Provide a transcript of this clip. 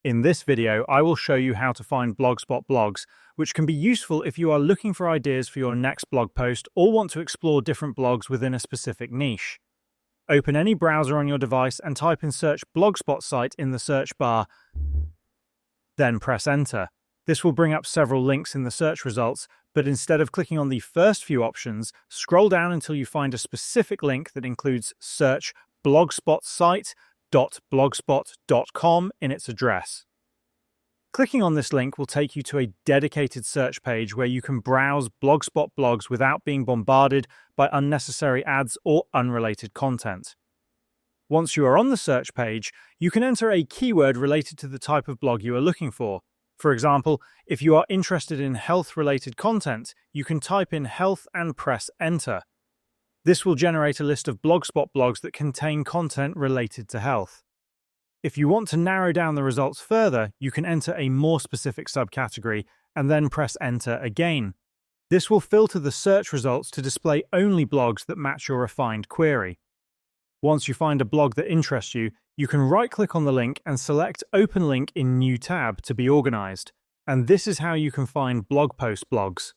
In this video, I will show you how to find Blogspot blogs, which can be useful if you are looking for ideas for your next blog post or want to explore different blogs within a specific niche. Open any browser on your device and type in search Blogspot site in the search bar, then press enter. This will bring up several links in the search results, but instead of clicking on the first few options, scroll down until you find a specific link that includes search Blogspot site.blogspot.com in its address. Clicking on this link will take you to a dedicated search page where you can browse Blogspot blogs without being bombarded by unnecessary ads or unrelated content. Once you are on the search page, you can enter a keyword related to the type of blog you are looking for. For example, if you are interested in health-related content, you can type in health and press enter. This will generate a list of Blogspot blogs that contain content related to health. If you want to narrow down the results further, you can enter a more specific subcategory and then press enter again. This will filter the search results to display only blogs that match your refined query. Once you find a blog that interests you, you can right-click on the link and select Open Link in New tab to be organized. And this is how you can find blog post blogs.